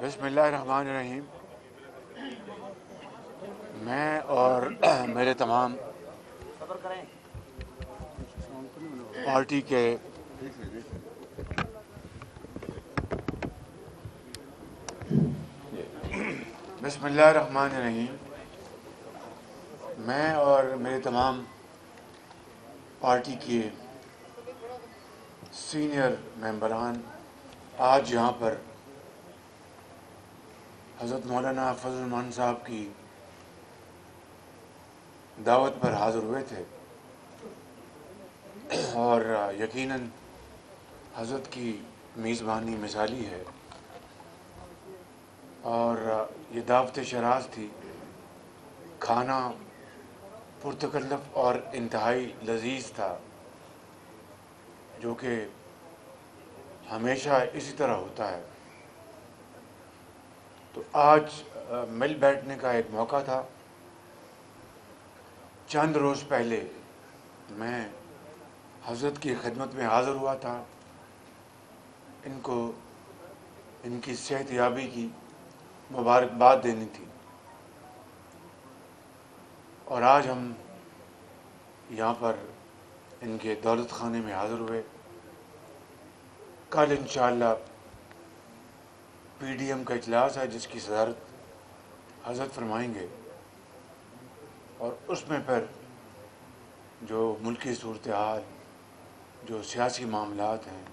بسم اللہ الرحمن الرحیم. میں اور میرے تمام پارٹی کے بسم اللہ الرحمن الرحیم میں اور میرے تمام پارٹی کے سینئر ممبران آج یہاں پر حضرت مولانا فضل الرحمان صاحب کی دعوت پر حاضر ہوئے تھے، اور یقیناً حضرت کی میزبانی مثالی ہے، اور یہ دعوت شراز تھی. کھانا پرتکلف اور انتہائی لذیذ تھا، جو کہ ہمیشہ اسی طرح ہوتا ہے. تو آج مل بیٹھنے کا ایک موقع تھا. چند روز پہلے میں حضرت کی خدمت میں حاضر ہوا تھا، ان کو ان کی صحت یابی کی مبارکباد دینی تھی، اور آج ہم یہاں پر ان کے دولت خانے میں حاضر ہوئے. کل انشاءاللہ پی ڈی ایم کا اجلاس ہے جس کی صدارت حضرت فرمائیں گے، اور اس میں پھر جو ملکی صورتحال، جو سیاسی معاملات ہیں،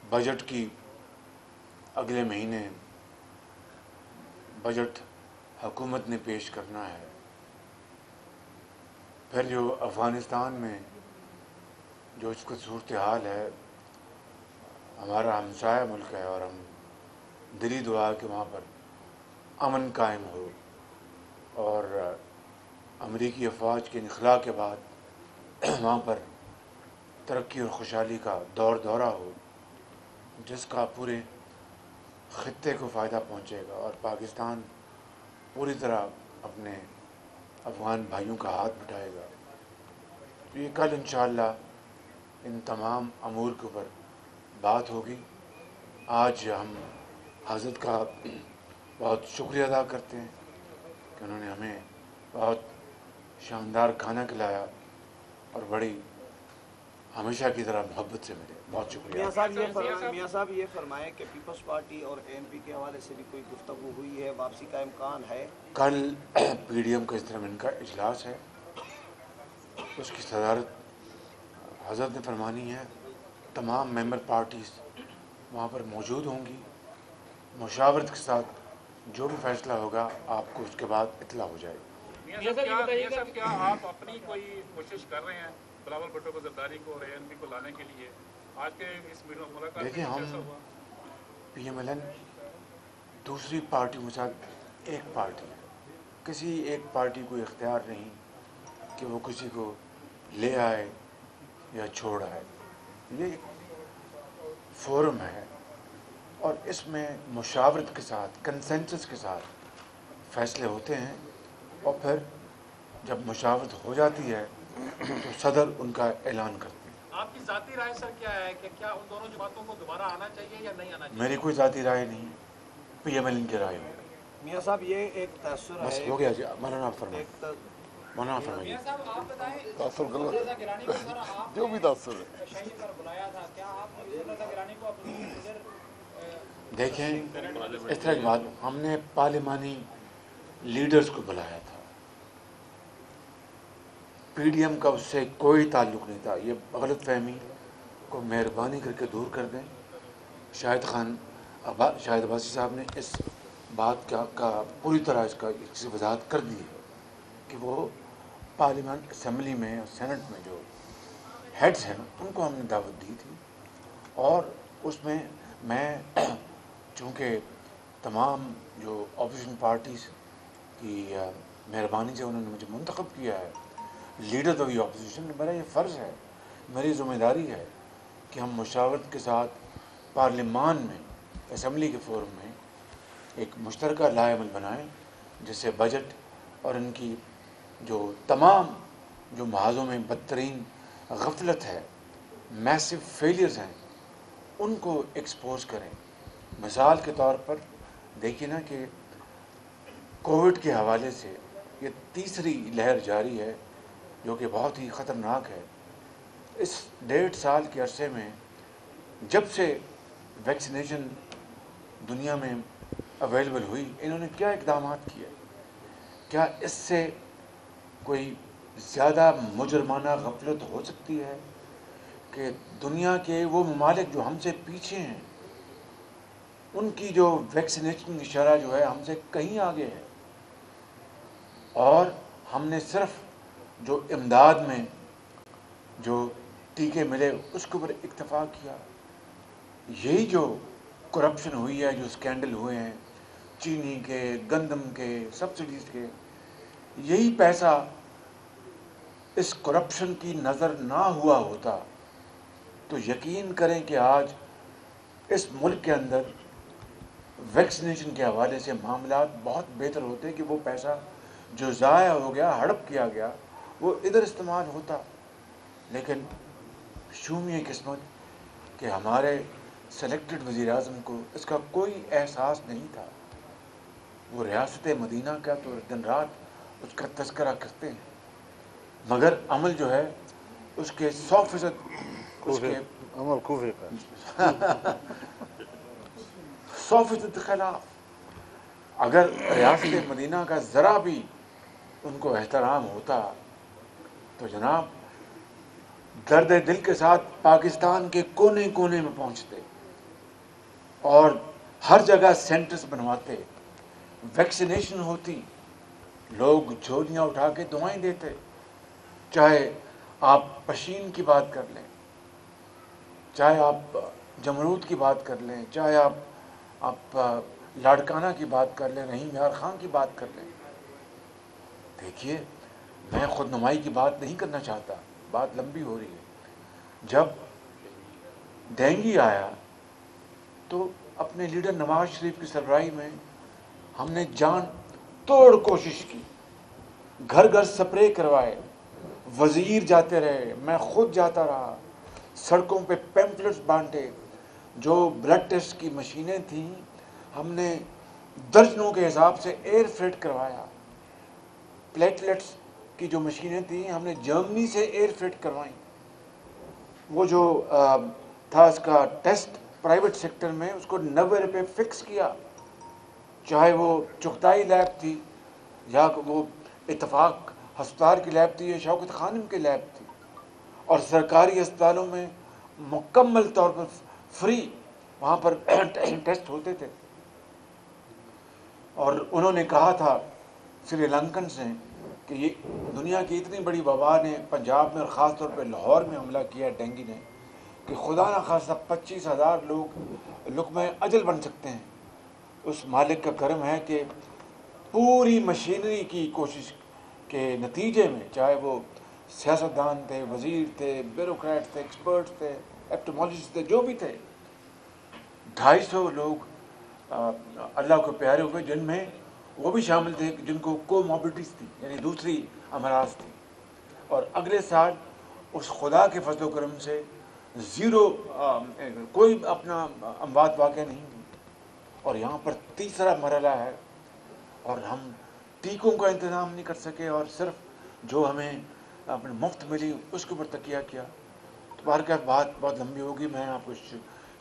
بجٹ کی اگلے مہینے بجٹ حکومت نے پیش کرنا ہے، پھر جو افغانستان میں جو اس کو صورتحال ہے، ہمارا ہمسایہ ملک ہے، اور ہم دلی دعا کہ وہاں پر امن قائم ہو، اور امریکی افواج کے انخلاء کے بعد وہاں پر ترقی اور خوشحالی کا دورہ ہو، جس کا پورے خطے کو فائدہ پہنچے گا، اور پاکستان پوری طرح اپنے افغان بھائیوں کا ہاتھ بٹھائے گا. تو یہ کل انشاءاللہ ان تمام امور کے اوپر بات ہوگی. آج ہم حضرت کا بہت شکریہ ادا کرتے ہیں کہ انہوں نے ہمیں بہت شاندار کھانا کھلایا اور بڑی ہمیشہ کی طرح محبت سے ملے. بہت شکریہ. میاں صاحب یہ فرمائیں کہ پیپلز پارٹی اور اے این پی کے حوالے سے بھی کوئی گفتگو ہوئی ہے، واپسی کا امکان ہے؟ کل پی ڈی ایم کا ان کا اجلاس ہے، اس کی صدارت حضرت نے فرمانی ہے. تمام ممبر پارٹیز وہاں پر موجود ہوں گی. مشاورت کے ساتھ جو بھی فیصلہ ہوگا آپ کو اس کے بعد اطلاع ہو جائے گی. میاں صاحب کیا آپ اپنی کوئی کوشش کر رہے ہیں بلاول بھٹو کو، زرداری کو اور اے این پی کو لانے کے لیے؟ آج کے اس ملاقات دیکھیں، میں ہم کیسا ہوا؟ پی ایم ایل این دوسری پارٹیوں کے ساتھ ایک پارٹی ہے. کسی ایک پارٹی کو اختیار نہیں کہ وہ کسی کو لے آئے یا چھوڑ آئے. یہ ایک فورم ہے، اور اس میں مشاورت کے ساتھ، کنسنسس کے ساتھ فیصلے ہوتے ہیں، اور پھر جب مشاورت ہو جاتی ہے تو صدر ان کا اعلان کرتے ہیں. آپ کی ذاتی رائے سر کیا ہے کہ کیا ان دونوں جماعتوں کو دوبارہ آنا چاہیے یا نہیں آنا چاہیے؟ میری کوئی ذاتی رائے نہیں ہے، پی ایم ایل این کی رائے ہوگی. میاں صاحب یہ ایک تاثر بس ہے، ہو گیا جی. مولانا آپ فرمائیں. ایک مولانا فرمائیے. میاں صاحب آپ بتائیں، تاثر یوسف رضا گیلانی کو سر آپ جو بھی تاثر ہے شہی پر بلایا تھا، کیا آپ نے یوسف رضا گیلانی کو اپنی لیڈر دیکھیں، اس طرح کی بات، ہم نے پارلیمانی لیڈرز کو بلایا تھا. پی ڈی ایم کا اس سے کوئی تعلق نہیں تھا. یہ غلط فہمی کو مہربانی کر کے دور کر دیں. شاہد عباسی صاحب نے اس بات کا پوری طرح اس کی وضاحت کر دی ہے کہ وہ پارلیمان اسمبلی میں اور سینٹ میں جو ہیڈز ہیں ان کو ہم نے دعوت دی تھی، اور اس میں چونکہ تمام جو اپوزیشن پارٹیز کی مہربانی سے انہوں نے مجھے منتخب کیا ہے لیڈر آف دی اپوزیشن، میرا یہ فرض ہے، میری ذمہ داری ہے کہ ہم مشاورت کے ساتھ پارلیمان میں، اسمبلی کے فورم میں ایک مشترکہ لائحہ عمل بنائیں، جس سے بجٹ اور ان کی جو تمام جو محاذوں میں بدترین غفلت ہے، میسو فیلیئرز ہیں، ان کو ایکسپوز کریں. مثال کے طور پر دیکھیے نا کہ کووڈ کے حوالے سے یہ تیسری لہر جاری ہے جو کہ بہت ہی خطرناک ہے. اس 1.5 سال کے عرصے میں جب سے ویکسینیشن دنیا میں اویلیبل ہوئی، انہوں نے کیا اقدامات کیے؟ کیا اس سے کوئی زیادہ مجرمانہ غفلت ہو سکتی ہے کہ دنیا کے وہ ممالک جو ہم سے پیچھے ہیں ان کی جو ویکسینیشن کی شرح جو ہے ہم سے کہیں آگے ہے، اور ہم نے صرف جو امداد میں جو ٹیکے ملے اس کے اوپر اکتفا کیا. یہی جو کرپشن ہوئی ہے، جو اسکینڈل ہوئے ہیں چینی کے، گندم کے، سبسڈیز کے، یہی پیسہ اس کرپشن کی نظر نہ ہوا ہوتا تو یقین کریں کہ آج اس ملک کے اندر ویکسینیشن کے حوالے سے معاملات بہت بہتر ہوتے کہ وہ پیسہ جو ضائع ہو گیا، ہڑپ کیا گیا، وہ ادھر استعمال ہوتا. لیکن شومیہ قسمت کہ ہمارے سلیکٹڈ وزیر اعظم کو اس کا کوئی احساس نہیں تھا. وہ ریاست مدینہ کا تو دن رات اس کا تذکرہ کرتے ہیں، مگر عمل جو ہے اس کے 100% اس کے عمل کوفے کا 100% خلاف. اگر ریاست مدینہ کا ذرا بھی ان کو احترام ہوتا تو جناب درد دل کے ساتھ پاکستان کے کونے کونے میں پہنچتے اور ہر جگہ سینٹرز بنواتے، ویکسینیشن ہوتی، لوگ جھولیاں اٹھا کے دعائیں دیتے. چاہے آپ پشین کی بات کر لیں، چاہے آپ جمرود کی بات کر لیں، چاہے آپ لاڑکانہ کی بات کر لیں، رحیم یار خان کی بات کر لیں. دیکھیے میں خود نمائی کی بات نہیں کرنا چاہتا، بات لمبی ہو رہی ہے. جب ڈینگی آیا تو اپنے لیڈر نواز شریف کی سربراہی میں ہم نے جان توڑ کوشش کی، گھر گھر سپرے کروائے، وزیر جاتے رہے، میں خود جاتا رہا، سڑکوں پہ پیمفلٹس بانٹے. جو بلڈ ٹیسٹ کی مشینیں تھیں ہم نے درجنوں کے حساب سے ایئر فریٹ کروایا. پلیٹلیٹس کی جو مشینیں تھیں ہم نے جرمنی سے ایئر فریٹ کروائیں. وہ جو تھا اس کا ٹیسٹ پرائیویٹ سیکٹر میں اس کو 90 روپے فکس کیا، چاہے وہ چغتائی لیب تھی یا وہ اتفاق ہسپتال کی لیب تھی یا شوکت خانم کی لیب تھی. اور سرکاری اسپتالوں میں مکمل طور پر فری وہاں پر ٹیسٹ ہوتے تھے. اور انہوں نے کہا تھا سری لنکن سے کہ یہ دنیا کی اتنی بڑی وبا نے پنجاب میں اور خاص طور پہ لاہور میں حملہ کیا ڈینگی نے کہ خدا نہ خواستہ 25,000 لوگ لقمہ اجل بن سکتے ہیں. اس مالک کا کرم ہے کہ پوری مشینری کی کوشش کے نتیجے میں، چاہے وہ سیاستدان تھے، وزیر تھے، بیوروکریٹ تھے، ایکسپرٹس تھے، ایپٹمالوجسٹ تھے، جو بھی تھے، 250 لوگ اللہ کو پیارے ہوئے، جن میں وہ بھی شامل تھے جن کو کوموربڈیز تھی، یعنی دوسری امراض تھی. اور اگلے سال اس خدا کے فضل و کرم سے زیرو کوئی اپنا اموات واقع نہیں ہوئی. اور یہاں پر تیسرا مرحلہ ہے اور ہم ٹیکوں کا انتظام نہیں کر سکے اور صرف جو ہمیں اپنے مفت ملی اس کے اوپر تکیہ کیا. تو بہرکیف بات بہت لمبی ہوگی. میں آپ کو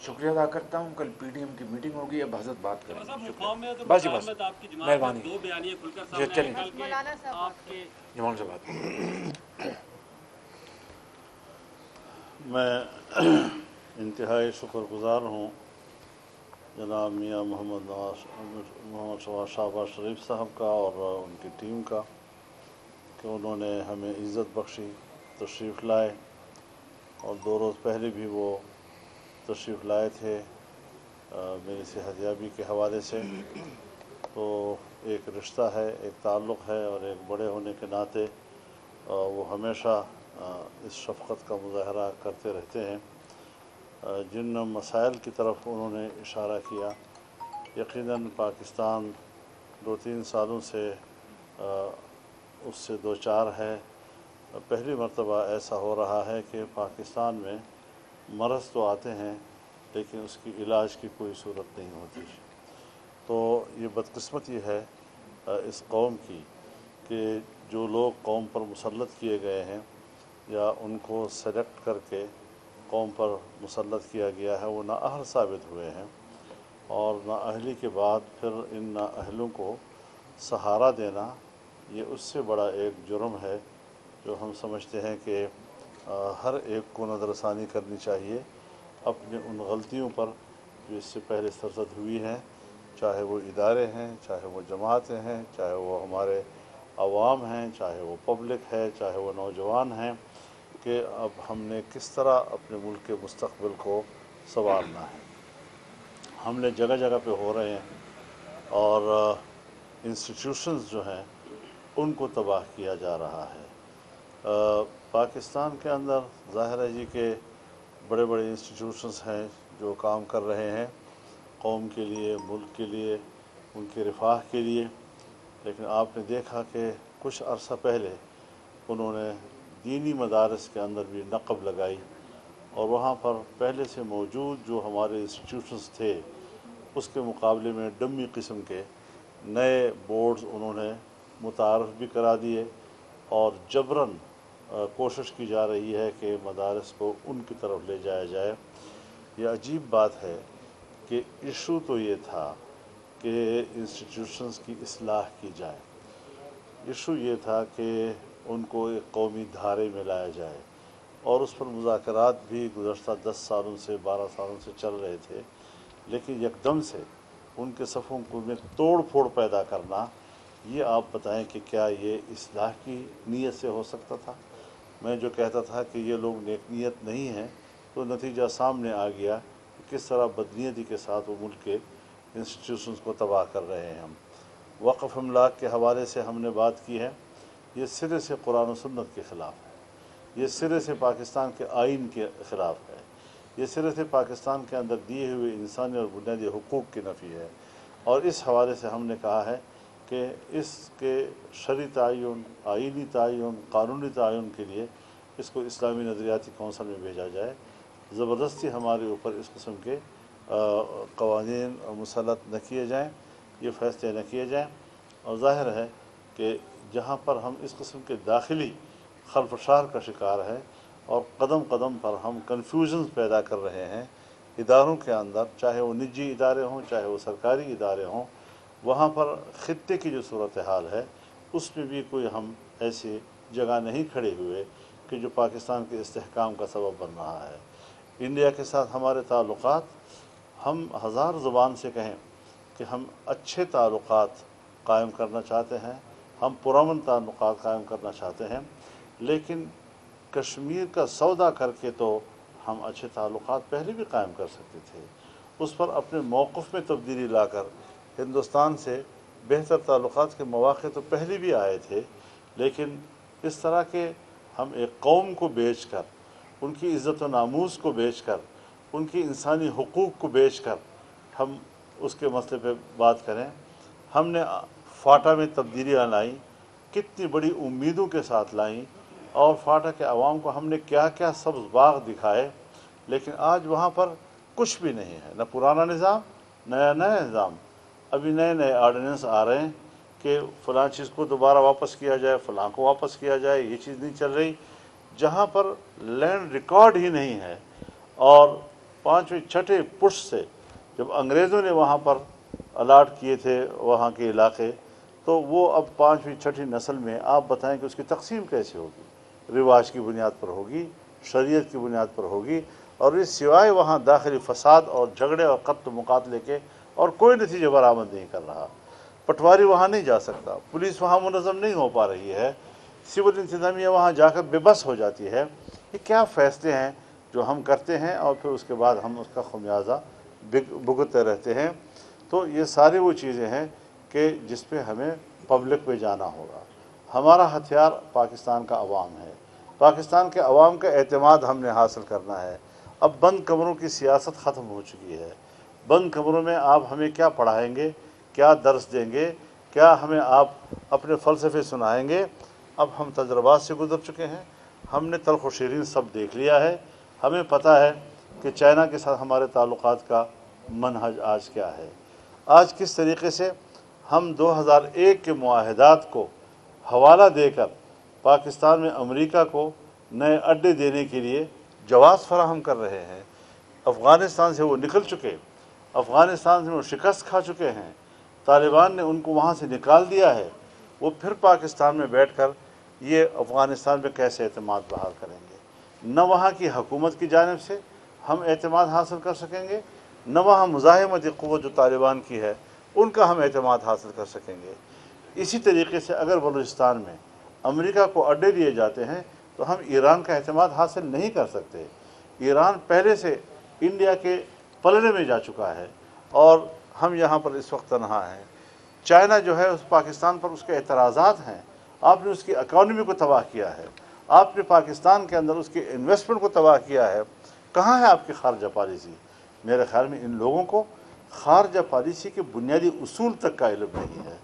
شکریہ ادا کرتا ہوں. کل پی ڈی ایم کی میٹنگ ہوگی، اب حضرت بات کریں گے. بس جی بس مہربانی جی چلیں جمان سے بات کریں. میں انتہائی شکر گزار ہوں جناب میاں محمد شہباز شریف صاحب کا اور ان کی ٹیم کا کہ انہوں نے ہمیں عزت بخشی، تشریف لائے. اور 2 روز پہلے بھی وہ تشریف لائے تھے میری صحتیابی کے حوالے سے. تو ایک رشتہ ہے، ایک تعلق ہے، اور ایک بڑے ہونے کے ناطے وہ ہمیشہ اس شفقت کا مظاہرہ کرتے رہتے ہیں. جن مسائل کی طرف انہوں نے اشارہ کیا، یقیناً پاکستان 2-3 سالوں سے اس سے دوچار ہے. پہلی مرتبہ ایسا ہو رہا ہے کہ پاکستان میں مرض تو آتے ہیں لیکن اس کی علاج کی کوئی صورت نہیں ہوتی۔ تو یہ بدقسمتی ہے اس قوم کی کہ جو لوگ قوم پر مسلط کیے گئے ہیں یا ان کو سلیکٹ کر کے قوم پر مسلط کیا گیا ہے وہ نااہل ثابت ہوئے ہیں، اور نااہلی کے بعد پھر ان نااہلوں کو سہارا دینا یہ اس سے بڑا ایک جرم ہے جو ہم سمجھتے ہیں کہ ہر ایک کو نظر ثانی کرنی چاہیے اپنے ان غلطیوں پر جو اس سے پہلے سرزد ہوئی ہیں، چاہے وہ ادارے ہیں، چاہے وہ جماعتیں ہیں، چاہے وہ ہمارے عوام ہیں، چاہے وہ پبلک ہے، چاہے وہ نوجوان ہیں، کہ اب ہم نے کس طرح اپنے ملک کے مستقبل کو سنوارنا ہے۔ حملے جگہ جگہ پہ ہو رہے ہیں اور انسٹیٹیوشنز جو ہیں ان کو تباہ کیا جا رہا ہے۔ پاکستان کے اندر ظاہر ہے جی کہ بڑے بڑے انسٹیٹیوشنز ہیں جو کام کر رہے ہیں قوم کے لیے، ملک کے لیے، ان کے رفاہ کے لیے، لیکن آپ نے دیکھا کہ کچھ عرصہ پہلے انہوں نے دینی مدارس کے اندر بھی نقب لگائی، اور وہاں پر پہلے سے موجود جو ہمارے انسٹیٹیوشنز تھے اس کے مقابلے میں ڈمی قسم کے نئے بورڈز انہوں نے متعارف بھی کرا دیے، اور جبراً کوشش کی جا رہی ہے کہ مدارس کو ان کی طرف لے جایا جائے۔ یہ عجیب بات ہے کہ ایشو تو یہ تھا کہ انسٹیٹیوشنز کی اصلاح کی جائے، ایشو یہ تھا کہ ان کو ایک قومی دھارے میں لایا جائے، اور اس پر مذاکرات بھی گزشتہ 10 سالوں سے 12 سالوں سے چل رہے تھے، لیکن یکدم سے ان کے صفوں کو میں توڑ پھوڑ پیدا کرنا، یہ آپ بتائیں کہ کیا یہ اصلاح کی نیت سے ہو سکتا تھا؟ میں جو کہتا تھا کہ یہ لوگ نیک نیت نہیں ہیں، تو نتیجہ سامنے آ گیا کہ کس طرح بدنیتی کے ساتھ وہ ملک کے انسٹیٹیوشنز کو تباہ کر رہے ہیں۔ ہم وقف املاک کے حوالے سے ہم نے بات کی ہے، یہ سرے سے قرآن و سنت کے خلاف ہے، یہ سرے سے پاکستان کے آئین کے خلاف ہے، یہ سرے سے پاکستان کے اندر دیے ہوئے انسانی اور بنیادی حقوق کی نفی ہے، اور اس حوالے سے ہم نے کہا ہے کہ اس کے شرعی تعین، آئینی تعین، قانونی تعین کے لیے اس کو اسلامی نظریاتی کونسل میں بھیجا جائے۔ زبردستی ہمارے اوپر اس قسم کے قوانین مسلط نہ کیے جائیں، یہ فیصلے نہ کیے جائیں، اور ظاہر ہے کہ جہاں پر ہم اس قسم کے داخلی خلفشار کا شکار ہیں اور قدم قدم پر ہم کنفیوژنز پیدا کر رہے ہیں اداروں کے اندر، چاہے وہ نجی ادارے ہوں چاہے وہ سرکاری ادارے ہوں، وہاں پر خطے کی جو صورتحال ہے اس میں بھی کوئی ہم ایسی جگہ نہیں کھڑے ہوئے کہ جو پاکستان کے استحکام کا سبب بن رہا ہے۔ انڈیا کے ساتھ ہمارے تعلقات، ہم ہزار زبان سے کہیں کہ ہم اچھے تعلقات قائم کرنا چاہتے ہیں، ہم پرامن تعلقات قائم کرنا چاہتے ہیں، لیکن کشمیر کا سودا کر کے تو ہم اچھے تعلقات پہلے بھی قائم کر سکتے تھے، اس پر اپنے موقف میں تبدیلی لا کر ہندوستان سے بہتر تعلقات کے مواقع تو پہلے بھی آئے تھے، لیکن اس طرح کے ہم ایک قوم کو بیچ کر، ان کی عزت و ناموس کو بیچ کر، ان کی انسانی حقوق کو بیچ کر ہم اس کے مسئلے پہ بات کریں۔ ہم نے فاٹا میں تبدیلیاں لائیں، کتنی بڑی امیدوں کے ساتھ لائیں، اور فاٹا کے عوام کو ہم نے کیا کیا سبز باغ دکھائے، لیکن آج وہاں پر کچھ بھی نہیں ہے، نہ پرانا نظام نیا نظام۔ ابھی نئے آرڈیننس آ رہے ہیں کہ فلاں چیز کو دوبارہ واپس کیا جائے، فلاں کو واپس کیا جائے، یہ چیز نہیں چل رہی، جہاں پر لینڈ ریکارڈ ہی نہیں ہے۔ اور 5ویں 6ٹھے پش سے جب انگریزوں نے وہاں پر الاٹ کیے تھے وہاں کے علاقے، تو وہ اب 5ویں 6ٹھی نسل میں آپ بتائیں کہ اس کی تقسیم کیسے ہوگی؟ رواج کی بنیاد پر ہوگی، شریعت کی بنیاد پر ہوگی، اور اس سوائے وہاں داخلی فساد اور جھگڑے اور قتل مقاتلے کے اور کوئی نتیجہ برآمد نہیں کر رہا۔ پٹواری وہاں نہیں جا سکتا، پولیس وہاں منظم نہیں ہو پا رہی ہے، سول انتظامیہ وہاں جا کر بے بس ہو جاتی ہے۔ یہ کیا فیصلے ہیں جو ہم کرتے ہیں اور پھر اس کے بعد ہم اس کا خمیازہ بھگتتے رہتے ہیں؟ تو یہ ساری وہ چیزیں ہیں کہ جس پہ ہمیں پبلک پہ جانا ہوگا۔ ہمارا ہتھیار پاکستان کا عوام ہے، پاکستان کے عوام کا اعتماد ہم نے حاصل کرنا ہے۔ اب بند کمروں کی سیاست ختم ہو چکی ہے۔ بند کمروں میں آپ ہمیں کیا پڑھائیں گے، کیا درس دیں گے، کیا ہمیں آپ اپنے فلسفے سنائیں گے؟ اب ہم تجربات سے گزر چکے ہیں، ہم نے تلخ و شیرین سب دیکھ لیا ہے، ہمیں پتہ ہے کہ چائنا کے ساتھ ہمارے تعلقات کا منہج آج کیا ہے، آج کس طریقے سے ہم 2001 کے معاہدات کو حوالہ دے کر پاکستان میں امریکہ کو نئے اڈے دینے کے لیے جواز فراہم کر رہے ہیں۔ افغانستان سے وہ نکل چکے، افغانستان سے وہ شکست کھا چکے ہیں، طالبان نے ان کو وہاں سے نکال دیا ہے، وہ پھر پاکستان میں بیٹھ کر یہ افغانستان پہ کیسے اعتماد بحال کریں گے؟ نہ وہاں کی حکومت کی جانب سے ہم اعتماد حاصل کر سکیں گے، نہ وہاں مزاحمتی قوت جو طالبان کی ہے ان کا ہم اعتماد حاصل کر سکیں گے۔ اسی طریقے سے اگر بلوچستان میں امریکہ کو اڈے دیے جاتے ہیں تو ہم ایران کا اعتماد حاصل نہیں کر سکتے۔ ایران پہلے سے انڈیا کے پلڑے میں جا چکا ہے اور ہم یہاں پر اس وقت تنہا ہیں۔ چائنا جو ہے اس پاکستان پر اس کے اعتراضات ہیں، آپ نے اس کی اکانومی کو تباہ کیا ہے، آپ نے پاکستان کے اندر اس کی انویسٹمنٹ کو تباہ کیا ہے، کہاں ہے آپ کی خارجہ پالیسی؟ میرے خیال میں ان لوگوں کو خارجہ پالیسی کے بنیادی اصول تک کا علم نہیں ہے،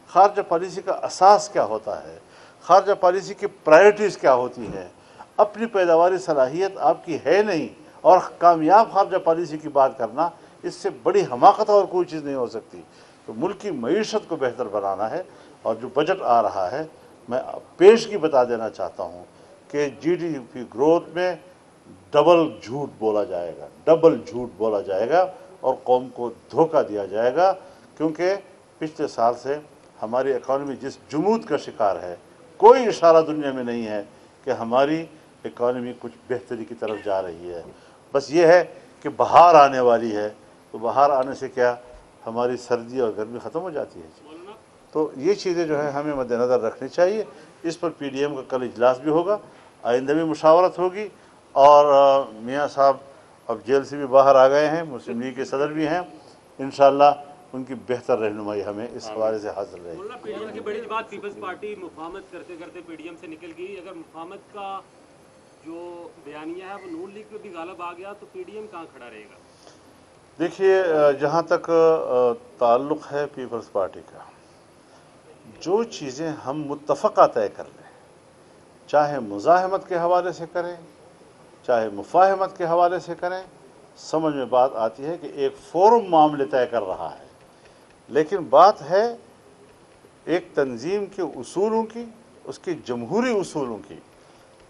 خارجہ پالیسی کا اساس کیا ہوتا ہے، خارجہ پالیسی کی پرائرٹیز کیا ہوتی ہیں، اپنی پیداواری صلاحیت آپ کی ہے نہیں، اور کامیاب خارجہ پالیسی کی بات کرنا اس سے بڑی حماقت اور کوئی چیز نہیں ہو سکتی۔ تو ملک کی معیشت کو بہتر بنانا ہے، اور جو بجٹ آ رہا ہے میں پیشگی بتا دینا چاہتا ہوں کہ جی ڈی پی گروتھ میں ڈبل جھوٹ بولا جائے گا، ڈبل جھوٹ بولا جائے گا اور قوم کو دھوکہ دیا جائے گا، کیونکہ پچھلے سال سے ہماری اکانومی جس جمود کا شکار ہے، کوئی اشارہ دنیا میں نہیں ہے کہ ہماری اکانومی کچھ بہتری کی طرف جا رہی ہے۔ بس یہ ہے کہ بہار آنے والی ہے، تو بہار آنے سے کیا ہماری سردی اور گرمی ختم ہو جاتی ہے؟ تو یہ چیزیں جو ہے ہمیں مد نظر رکھنی چاہیے۔ اس پر پی ڈی ایم کا کل اجلاس بھی ہوگا، آئندہ بھی مشاورت ہوگی، اور میاں صاحب اب جیل سے بھی باہر آ گئے ہیں، مسلم لیگ کے صدر بھی ہیں، انشاءاللہ ان کی بہتر رہنمائی ہمیں اس حوالے سے حاصل رہے گی۔ پی ڈی ایم کی بڑی بات، پیپلز پارٹی مفاہمت کرتے کرتے پی ڈی ایم سے نکل گئی، اگر مفاہمت کا جو بیانیہ ہے وہ نون لیگ پہ بھی غالب آ گیا تو پی ڈی ایم کہاں کھڑا رہے گا؟ دیکھیے، جہاں تک تعلق ہے پیپلز پارٹی کا، جو چیزیں ہم متفقہ طے کر لیں، چاہے مزاحمت کے حوالے سے کریں چاہے مفاہمت کے حوالے سے کریں، سمجھ میں بات آتی ہے کہ ایک فورم معاملے طے کر رہا ہے، لیکن بات ہے ایک تنظیم کے اصولوں کی، اس کے جمہوری اصولوں کی۔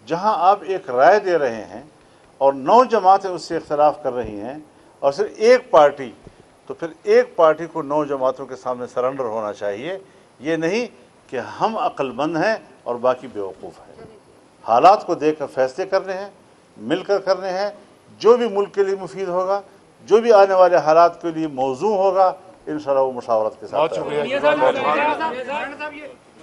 جہاں آپ ایک رائے دے رہے ہیں اور 9 جماعتیں اس سے اختلاف کر رہی ہیں اور صرف ایک پارٹی، تو پھر ایک پارٹی کو 9 جماعتوں کے سامنے سرنڈر ہونا چاہیے، یہ نہیں کہ ہم عقل مند ہیں اور باقی بیوقوف ہیں۔ حالات کو دیکھ کر فیصلے کرنے ہیں، مل کر کرنے ہیں، جو بھی ملک کے لیے مفید ہوگا، جو بھی آنے والے حالات کے لیے موزوں ہوگا، انشاءاللہ وہ مشاورت کے ساتھ۔ بہت شکریہ۔